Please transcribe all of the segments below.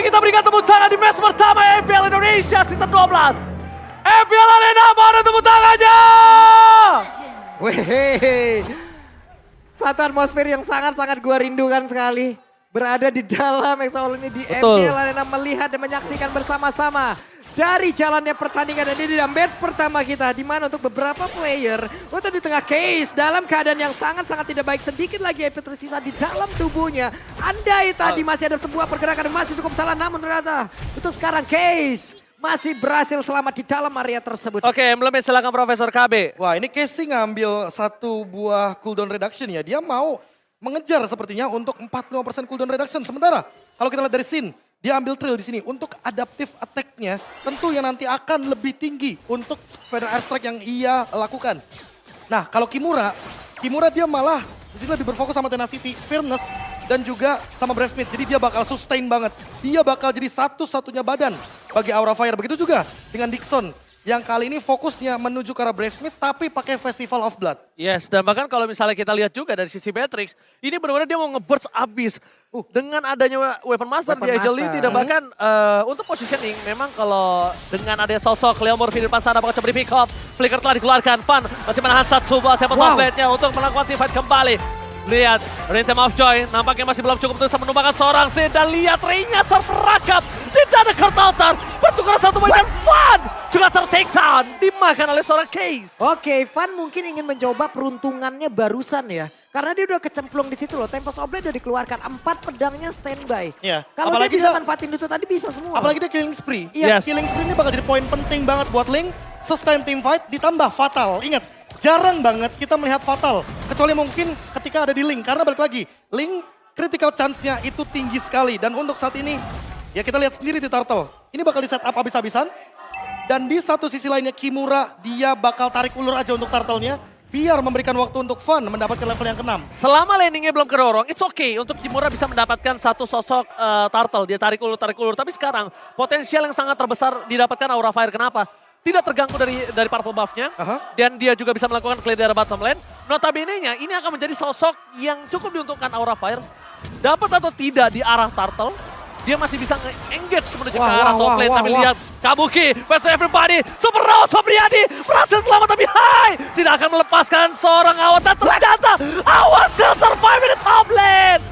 Mari kita berikan tepuk tangan di match pertama MPL Indonesia Season 12. MPL Arena, mana tepuk tangannya? Wih, satu atmosfer yang sangat-sangat gua rindukan sekali. Berada di dalam Exaol ini di Betul. MPL Arena, melihat dan menyaksikan bersama-sama dari jalannya pertandingan. Dan ini di match pertama kita, di mana untuk beberapa player untuk di tengah case dalam keadaan yang sangat-sangat tidak baik, sedikit lagi EP tersisa di dalam tubuhnya. Andai tadi masih ada sebuah pergerakan yang masih cukup salah, namun ternyata untuk sekarang case masih berhasil selamat di dalam area tersebut. Oke, emblemnya silakan Profesor KB. Wah, ini Casey ngambil satu buah cooldown reduction ya. Dia mau mengejar sepertinya untuk 45% cooldown reduction. Sementara kalau kita lihat dari scene, dia ambil trail di sini untuk adaptive attack-nya tentu yang nanti akan lebih tinggi untuk feather airstrike yang ia lakukan. Nah, kalau Kimura dia malah di sini lebih berfokus sama tenacity, firmness, dan juga sama Brave Smith. Jadi dia bakal sustain banget. Dia bakal jadi satu-satunya badan bagi Aura Fire. Begitu juga dengan Dixon yang kali ini fokusnya menuju ke arah Brave Smith tapi pakai Festival of Blood. Yes, dan bahkan kalau misalnya kita lihat juga dari sisi Matrix, ini benar-benar dia mau nge-burst abis. Dengan adanya Weapon Master Weapon di agility Master. dan bahkan untuk positioning, memang kalau dengan adanya sosok Leomorph di depan sana bakal coba di pick up. Flicker telah dikeluarkan, Fan masih menahan satu buat tempat top lane-nya untuk melakukan team fight kembali. Lihat, Rhythm of Joy nampaknya masih belum cukup untuk bisa menumbangkan seorang Zed. Dan lihat Ray-nya terperangkap di dada Kurtaltar. Bertukar satu poin dan Fan juga ter-take down. Dimakan oleh seorang Case. Oke, Van mungkin ingin mencoba peruntungannya barusan ya. Karena dia udah kecemplung di situ loh. Tempest of Blade udah dikeluarkan. 4 pedangnya standby. Iya, Kalau dia apalagi bisa dia- manfaatin itu tadi bisa semua. Apalagi dia killing spree. Iya. Yes. Killing spree ini bakal jadi poin penting banget buat Ling. Sustain team fight ditambah fatal. Ingat, jarang banget kita melihat fatal. Kecuali mungkin ketika ada di Ling. Karena balik lagi, Ling critical chance-nya itu tinggi sekali. Dan untuk saat ini, ya kita lihat sendiri di Turtle. Ini bakal di set up habis-habisan. Dan di satu sisi lainnya Kimura, dia bakal tarik ulur aja untuk Turtle-nya. Biar memberikan waktu untuk Fan mendapatkan level yang ke-6. Selama landingnya belum kedorong, it's okay untuk Kimura bisa mendapatkan satu sosok turtle. Dia tarik ulur. Tapi sekarang potensial yang sangat terbesar didapatkan Aura Fire. Kenapa? Tidak terganggu dari purple buff-nya. Dan dia juga bisa melakukan clear dari bottom lane. Notabene-nya ini akan menjadi sosok yang cukup diuntungkan Aura Fire. Dapat atau tidak di arah turtle, dia masih bisa engage menuju ke arah top lane. Tapi lihat Kabuki, best of everybody, Super Rose Sobriadi berhasil selamat tapi tidak akan melepaskan seorang Awas. Dan ternyata Awas still survive di top lane.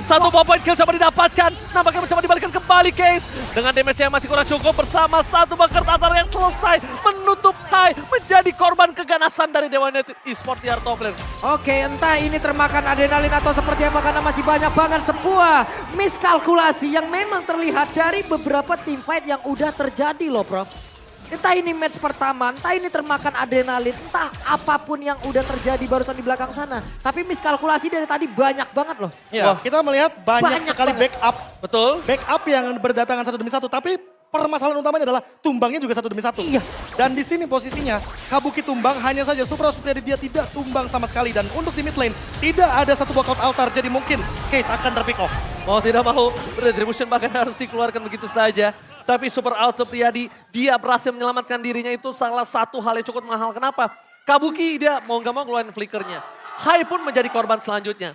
Satu ball point kill coba didapatkan, nampaknya mencoba dibalikan kembali Case. Dengan damage yang masih kurang cukup bersama satu bunker Tatar yang selesai menutup Hai, menjadi korban keganasan dari Dewa United Esports di arah top lane. Oke, entah ini termakan adrenalin atau seperti apa, karena masih banyak banget sebuah miskalkulasi yang memang terlihat dari beberapa team fight yang udah terjadi loh Prof. Entah ini match pertama, entah ini termakan adrenalin, entah apapun yang udah terjadi barusan di belakang sana. Tapi miskalkulasi dari tadi banyak banget loh. Ya, kita melihat banyak Banyak sekali banget. backup. Betul. Backup yang berdatangan satu demi satu. Tapi permasalahan utamanya adalah tumbangnya juga satu demi satu. Iya. Dan di sini posisinya Kabuki tumbang, hanya saja Supra Supriyadi dia tidak tumbang sama sekali. Dan untuk di mid lane tidak ada satu walkout altar. Jadi mungkin Case akan terpick off. Mau tidak mau, retribution bahkan harus dikeluarkan begitu saja. Tapi Super Out Supriyadi, dia berhasil menyelamatkan dirinya, itu salah satu hal yang cukup mahal. Kenapa? Kabuki dia mau gak mau ngeluarin flickernya. Hai pun menjadi korban selanjutnya.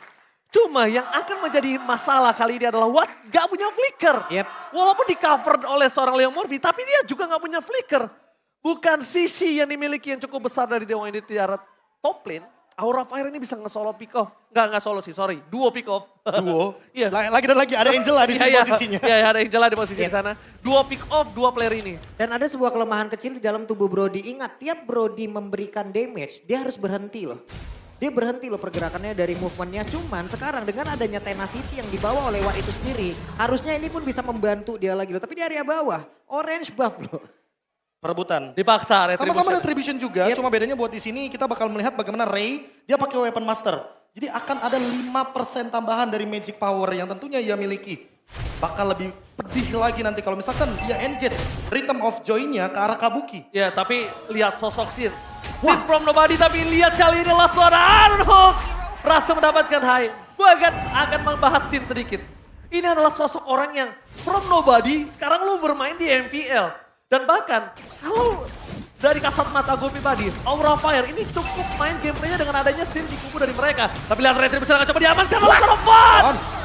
Cuma yang akan menjadi masalah kali ini adalah Watt gak punya flicker. Yep. Walaupun di cover oleh seorang Leomorph, tapi dia juga gak punya flicker. Bukan sisi yang dimiliki yang cukup besar dari Dewa United di arah top lane. Aura Fire ini bisa nge-solo pick off. Nggak solo sih, sorry. Duo pick off. Duo. Iya. Lagi dan lagi ada Angela di sini posisinya. Iya, ada Angela di posisi di sana. Dua pick off, dua player ini. Dan ada sebuah kelemahan kecil di dalam tubuh Brody. Ingat, tiap Brody memberikan damage, dia harus berhenti loh. Dia berhenti loh pergerakannya dari movementnya. Cuman sekarang dengan adanya tenacity yang dibawa oleh Watt itu sendiri, harusnya ini pun bisa membantu dia lagi loh. Tapi di area bawah, orange buff loh. Perebutan. Dipaksa retribution. Sama-sama retribution juga, Yep. cuma bedanya buat di sini kita bakal melihat bagaimana Ray, dia pakai Weapon Master. Jadi akan ada 5% tambahan dari magic power yang tentunya ia miliki. Bakal lebih pedih lagi nanti kalau misalkan dia engage Rhythm of Joy-nya ke arah Kabuki. Ya, tapi lihat sosok Sin. Sin from nobody, tapi lihat kali ini last one. Hook berhasil mendapatkan high. Gue akan membahas Sin sedikit. Ini adalah sosok orang yang from nobody, sekarang lu bermain di MPL. Dan bahkan, kalau dari kasat mata gue pribadi, Aura Fire ini cukup main gameplaynya dengan adanya scene di kubu dari mereka. Tapi lihat Retribution akan coba diamankan oleh Korban.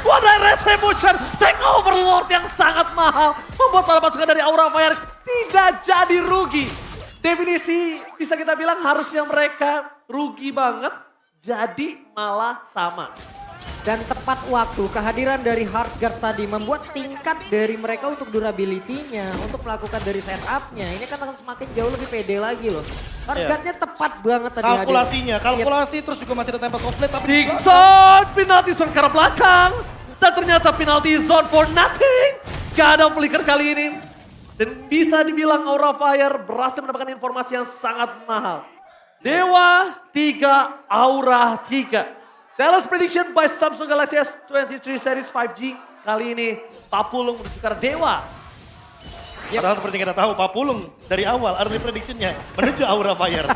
Wadah Retribution, take overlord yang sangat mahal. Membuat para pasukan dari Aura Fire tidak jadi rugi. Definisi bisa kita bilang harusnya mereka rugi banget, jadi malah sama. Dan tepat waktu kehadiran dari Heartguard tadi membuat tingkat dari mereka untuk durability-nya, untuk melakukan dari setup-nya. Ini kan akan semakin jauh lebih pede lagi loh. Heartguard-nya tepat banget tadi. Kalkulasinya, kalkulasi terus juga masih ada Tempest of Blade. Tapi Dixon, penalty zone ke arah belakang. Dan ternyata penalty zone for nothing. Gak ada flicker kali ini. Dan bisa dibilang Aura Fire berhasil mendapatkan informasi yang sangat mahal. Dewa 3, Aura 3. Dallas prediction by Samsung Galaxy S23 Series 5G. Kali ini Papulung menuju ke arah Dewa. Padahal seperti kita tahu Papulung dari awal early prediction-nya menuju Aura Fire.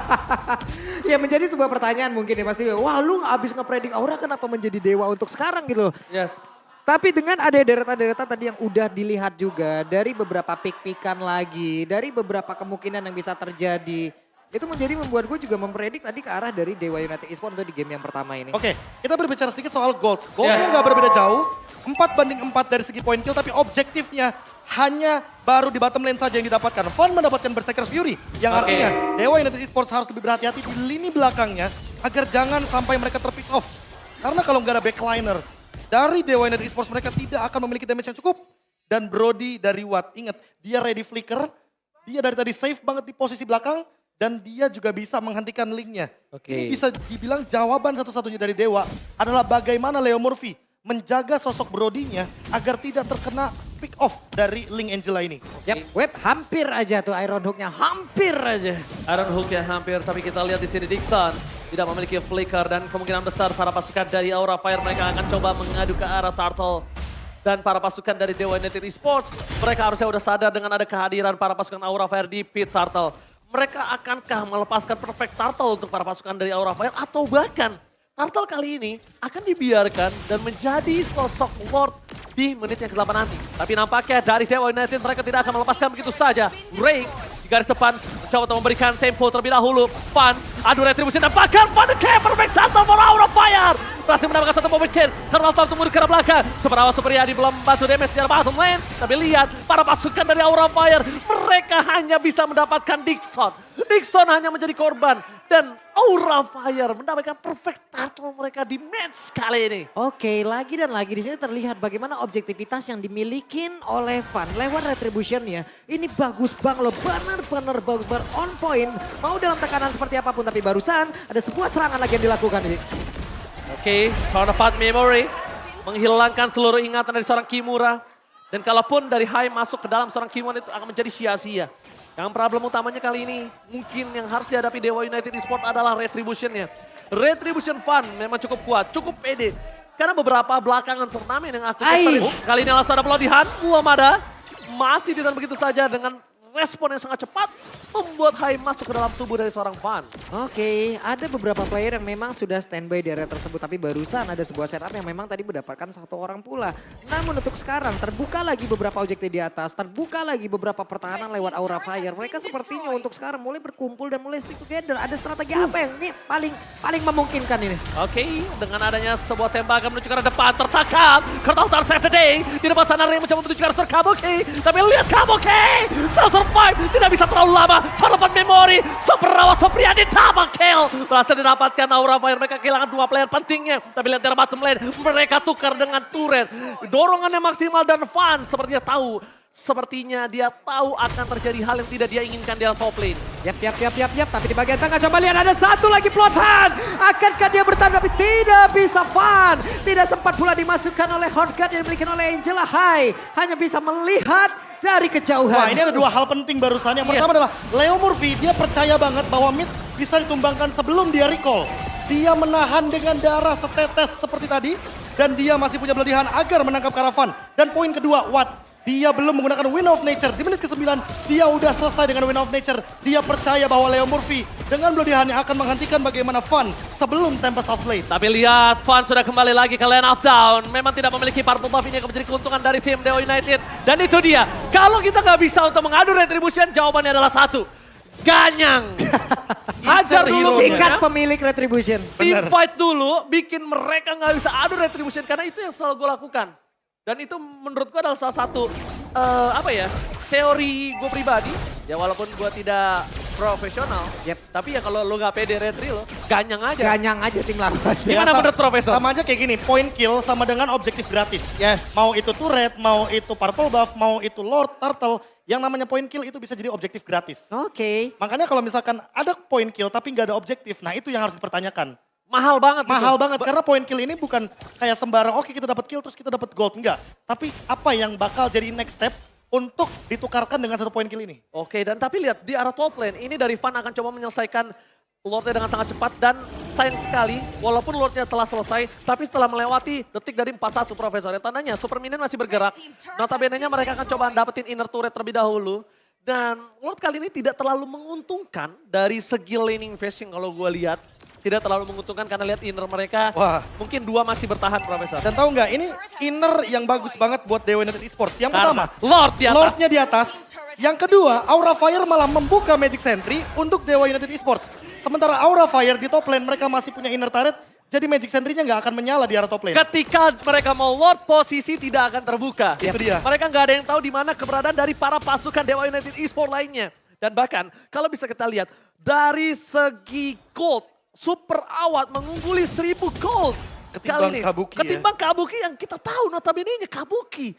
Ya menjadi sebuah pertanyaan mungkin ya pasti. Wah lu abis ngepredik Aura kenapa menjadi dewa untuk sekarang gitu loh. Yes. Tapi dengan ada deretan-deretan tadi yang udah dilihat juga dari beberapa pick-pickan lagi, dari beberapa kemungkinan yang bisa terjadi. Itu menjadi membuat gue juga mempredik tadi ke arah dari Dewa United Esports untuk di game yang pertama ini. Oke, kita berbicara sedikit soal gold. Goldnya nggak berbeda jauh, 4-4 dari segi point kill, tapi objektifnya hanya baru di bottom lane saja yang didapatkan. Fun mendapatkan Berserker's Fury, yang artinya Dewa United Esports harus lebih berhati-hati di lini belakangnya agar jangan sampai mereka terpick off. Karena kalau nggak ada backliner dari Dewa United Esports, mereka tidak akan memiliki damage yang cukup. Dan Brody dari Watt, ingat dia ready flicker, dia dari tadi safe banget di posisi belakang, dan dia juga bisa menghentikan linknya. Ini bisa dibilang jawaban satu-satunya dari Dewa adalah bagaimana Leo Murphy menjaga sosok Brody-nya agar tidak terkena pick off dari Link Angela ini. Yap, Web hampir aja tuh Iron Hook-nya, hampir aja. Iron Hook-nya hampir, tapi kita lihat di sini Dixon tidak memiliki flicker dan kemungkinan besar para pasukan dari Aura Fire mereka akan coba mengadu ke arah Turtle. Dan para pasukan dari Dewa United Esports, mereka harusnya udah sadar dengan ada kehadiran para pasukan Aura Fire di pit Turtle. Mereka akankah melepaskan perfect Turtle untuk para pasukan dari Aura Fire atau bahkan Turtle kali ini akan dibiarkan dan menjadi sosok Lord di menit yang ke-8 nanti. Tapi nampaknya dari Dewa United mereka tidak akan melepaskan begitu saja. Ray di garis depan mencoba untuk memberikan tempo terlebih dahulu. Fun, adu retribusi dan bahkan Fun perfect Turtle for Aura Fire. Berhasil mendapatkan satu moment kill karena Turtle tunggu di arah belakang. Seperawa Supriyadi belum membantu damage di arah bottom lane. Tapi lihat para pasukan dari Aura Fire mereka hanya bisa mendapatkan Dixon. Dixon hanya menjadi korban dan Aura Fire mendapatkan perfect Turtle mereka di match kali ini. Oke, lagi dan lagi di sini terlihat bagaimana objektivitas yang dimiliki oleh Van lewat retribution-nya. Ini bagus banget loh, benar-benar bagus banget, on point. Mau dalam tekanan seperti apapun, tapi barusan ada sebuah serangan lagi yang dilakukan ini. Oke, Counterpart Memory menghilangkan seluruh ingatan dari seorang Kimura. Dan kalaupun dari High masuk ke dalam seorang Kimura itu akan menjadi sia-sia. Yang problem utamanya kali ini mungkin yang harus dihadapi Dewa United Esports adalah Retribution-nya. Retribution Fun memang cukup kuat, cukup pede. Karena beberapa belakangan turnamen yang aku kali ini langsung ada pelatihan, belum ada. Masih ditahan begitu saja dengan respon yang sangat cepat membuat Hai masuk ke dalam tubuh dari seorang Fun. Oke, ada beberapa player yang memang sudah standby di area tersebut, tapi barusan ada sebuah setup yang memang tadi mendapatkan satu orang pula. Namun untuk sekarang terbuka lagi beberapa objektif di atas, terbuka lagi beberapa pertahanan lewat Aura Fire. Mereka sepertinya untuk sekarang mulai berkumpul dan mulai stick together. Ada strategi apa yang ini paling memungkinkan ini? Oke, dengan adanya sebuah tembakan menuju ke arah depan, tertangkap. Kurtal save the day. Di depan sana Ray mencoba menuju ke arah Kabuki. Tapi lihat Kabuki, survive, tidak bisa terlalu lama. Counterpart Memory, Superawa Supriyadi double kill. Berhasil didapatkan Aura Fire, mereka kehilangan dua player pentingnya. Tapi lihat dari bottom lane, mereka tukar dengan turret. Dorongannya maksimal dan Fun sepertinya tahu. Sepertinya dia tahu akan terjadi hal yang tidak dia inginkan di dalam top lane. Yap. Tapi di bagian tengah coba lihat ada satu lagi plotan. Akankah dia bertahan tapi tidak bisa Fun. Tidak sempat pula dimasukkan oleh Heartguard yang dimiliki oleh Angela High. Hanya bisa melihat dari kejauhan. Wah, ini ada dua hal penting barusan. Yang pertama adalah Leo Murphy, dia percaya banget bahwa mid bisa ditumbangkan sebelum dia recall. Dia menahan dengan darah setetes seperti tadi. Dan dia masih punya berlebihan agar menangkap Karavan. Dan poin kedua, Watt. Dia belum menggunakan Wind of Nature. Di menit ke-9, dia udah selesai dengan Wind of Nature. Dia percaya bahwa Leo Murphy dengan berlebihannya akan menghentikan bagaimana Fun sebelum Tempest of Blade. Tapi lihat, Fun sudah kembali lagi ke lane of down. Memang tidak memiliki purple buff ini yang menjadi keuntungan dari tim Dewa United. Dan itu dia, kalau kita nggak bisa untuk mengadu Retribution, jawabannya adalah satu. Ganyang. Hajar dulu. Sikat pemilik Retribution. Team fight dulu, bikin mereka nggak bisa adu Retribution. Karena itu yang selalu gue lakukan. Dan itu menurut gue adalah salah satu, teori gue pribadi. Ya walaupun gue tidak profesional. Tapi ya kalau lo nggak pede Retri lo, ganyang aja. Ganyang aja tim lawan. Gimana menurut Profesor? Sama aja kayak gini, point kill sama dengan objektif gratis. Yes. Mau itu turret, mau itu purple buff, mau itu lord, turtle. Yang namanya point kill itu bisa jadi objektif gratis. Oke. Makanya kalau misalkan ada point kill tapi nggak ada objektif, nah itu yang harus dipertanyakan. Mahal banget. Mahal banget karena point kill ini bukan kayak sembarang oke kita dapat kill terus kita dapat gold, enggak. Tapi apa yang bakal jadi next step untuk ditukarkan dengan satu point kill ini. Oke, dan tapi lihat di arah top lane, ini dari Van akan coba menyelesaikan Lordnya dengan sangat cepat dan sayang sekali walaupun Lordnya telah selesai, tapi setelah melewati detik dari 4-1 Profesor. Yang tandanya Super Minion masih bergerak, notabene-nya mereka akan coba dapetin inner turret terlebih dahulu. Dan Lord kali ini tidak terlalu menguntungkan dari segi laning phasing kalau gue lihat. Tidak terlalu menguntungkan karena lihat inner mereka mungkin 2 masih bertahan Profesor. Dan tahu nggak ini inner yang bagus banget buat Dewa United Esports. Yang pertama, Lord di atas. Lordnya di atas. Yang kedua, Aura Fire malah membuka Magic Sentry untuk Dewa United Esports. Sementara Aura Fire di top lane mereka masih punya inner turret. Jadi Magic Sentry-nya nggak akan menyala di arah top lane. Ketika mereka mau Lord, posisi tidak akan terbuka. Itu dia. Mereka nggak ada yang tahu di mana keberadaan dari para pasukan Dewa United Esports lainnya. Dan bahkan kalau bisa kita lihat dari segi gold, Super Awat mengungguli 1000 gold. Ketimbang Kabuki Ketimbang Kabuki yang kita tahu notabene-nya Kabuki.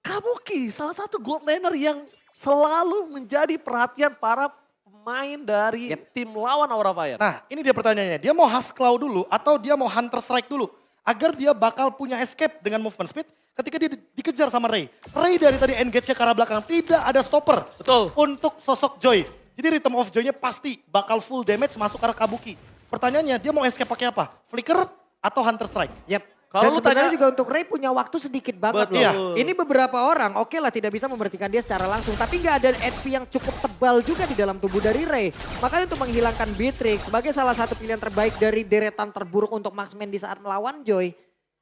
Kabuki salah satu gold laner yang selalu menjadi perhatian para pemain dari tim lawan Aura Fire. Nah ini dia pertanyaannya, dia mau Husklaw dulu atau dia mau Hunter Strike dulu? Agar dia bakal punya escape dengan movement speed ketika dia dikejar sama Ray. Ray dari tadi engage-nya ke arah belakang, tidak ada stopper. Betul. Untuk sosok Joy. Jadi Rhythm of Joy-nya pasti bakal full damage masuk ke arah Kabuki. Pertanyaannya, dia mau escape pakai apa? Flicker atau Hunter Strike? Dan sebenarnya juga untuk Ray punya waktu sedikit banget Betul. loh. Ini beberapa orang oke lah tidak bisa memberhentikan dia secara langsung. Tapi nggak ada HP yang cukup tebal juga di dalam tubuh dari Ray. Makanya untuk menghilangkan Beatrix sebagai salah satu pilihan terbaik dari deretan terburuk untuk marksman di saat melawan Joy.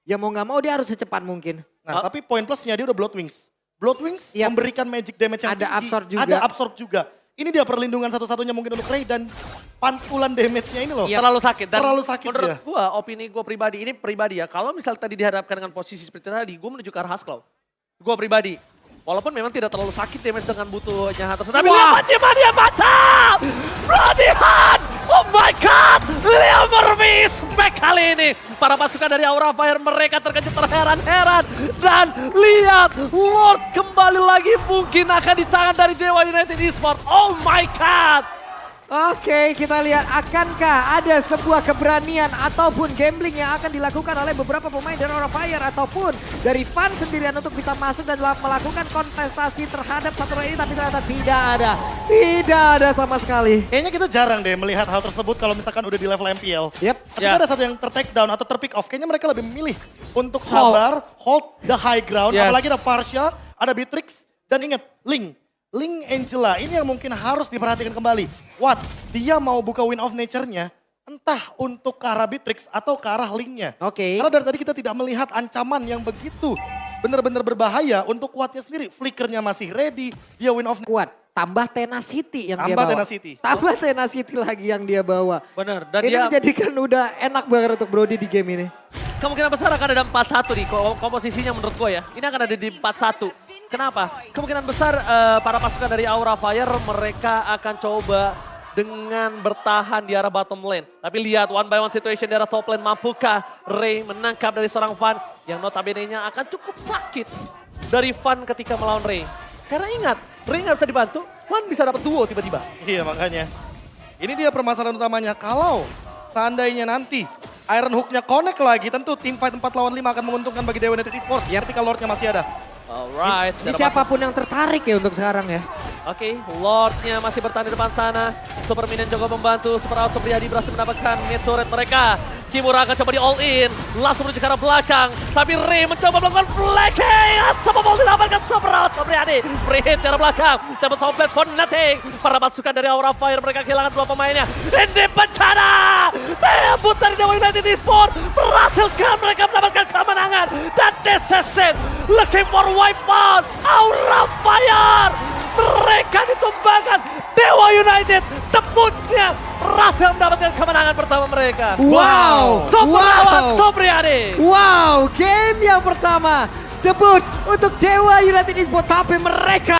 Ya mau nggak mau dia harus secepat mungkin. Nah tapi poin plusnya dia udah Blood Wings. Blood Wings memberikan magic damage yang ada tinggi. absorb juga. Ada absorb juga. Ini dia perlindungan satu-satunya mungkin untuk Ray dan pantulan damage-nya ini loh. Terlalu sakit. Dan terlalu sakit menurut dia. gue, opini gue pribadi, ini pribadi ya. Kalau misalnya tadi dihadapkan dengan posisi seperti tadi, gue menuju ke arah Husklaw. Gue pribadi. Walaupun memang tidak terlalu sakit damage dengan butuhnya Hunter. Tapi lihat dia mantap! Bloody Hand! Oh my God! Leo Murphy smack kali ini. Para pasukan dari Aura Fire mereka terkejut terheran-heran. Dan lihat Lord kembali lagi mungkin akan di tangan dari Dewa United Esports. Oh my God! Oke, kita lihat akankah ada sebuah keberanian ataupun gambling yang akan dilakukan oleh beberapa pemain dari Aura Fire ataupun dari Van sendirian untuk bisa masuk dan melakukan kontestasi terhadap satu ini, tapi ternyata tidak ada. Tidak ada sama sekali. Kayaknya kita jarang deh melihat hal tersebut kalau misalkan udah di level MPL. Ketika ada satu yang ter-take down atau ter-pick off, kayaknya mereka lebih memilih untuk sabar, hold the high ground. Apalagi ada Parsha, ada Beatrix, dan ingat, Link Angela, ini yang mungkin harus diperhatikan kembali. Dia mau buka Win of Nature-nya, entah untuk ke arah Beatrix atau ke arah Link-nya. Karena dari tadi kita tidak melihat ancaman yang begitu benar-benar berbahaya untuk Wattnya sendiri. Flickernya masih ready, dia Win of Nature. Tambah Tenacity yang dia bawa. Tambah Tenacity. Tambah Tenacity lagi yang dia bawa. Benar. Dan ini menjadikan udah enak banget untuk Brody di game ini. Kemungkinan besar akan ada 4-1 nih komposisinya menurut gue ya. Ini akan ada di 4-1. Kenapa? Kemungkinan besar para pasukan dari Aura Fire mereka akan coba dengan bertahan di arah bottom lane. Tapi lihat one by one situation di arah top lane. Mampukah Ray menangkap dari seorang Van yang notabene-nya akan cukup sakit dari Van ketika melawan Ray. Karena ingat, Ray nggak bisa dibantu, Van bisa dapat duo tiba-tiba. Iya makanya. Ini dia permasalahan utamanya. Kalau seandainya nanti Iron Hook-nya connect lagi, tentu tim fight 4 lawan 5 akan menguntungkan bagi Dewa United Esports ketika Lord-nya masih ada. Alright. Ini siapapun yang tertarik ya untuk sekarang ya. Oke, Lord-nya masih bertahan di depan sana. Super Minion juga membantu. Super Out Supriyadi berhasil mendapatkan mid-turret mereka. Kimura akan coba di all in. Langsung menuju ke arah belakang. Tapi Ray mencoba melakukan flanking. Unstoppable didapatkan Super Out Supriyadi. Free hit di arah belakang. Dapat soundplate for nothing. Para pasukan dari Aura Fire mereka kehilangan 2 pemainnya. Ini bencana. Debut dari Dewa United Esports. Berhasilkan mereka mendapatkan kemenangan. Dan this is it. Looking for wipe out. Aura Fire. mereka ditumbangkan. Dewa United debutnya berhasil mendapatkan kemenangan pertama mereka. Wow. Soprawan Wow. Sopriade. Wow, game yang pertama debut untuk Dewa United Esports, tapi mereka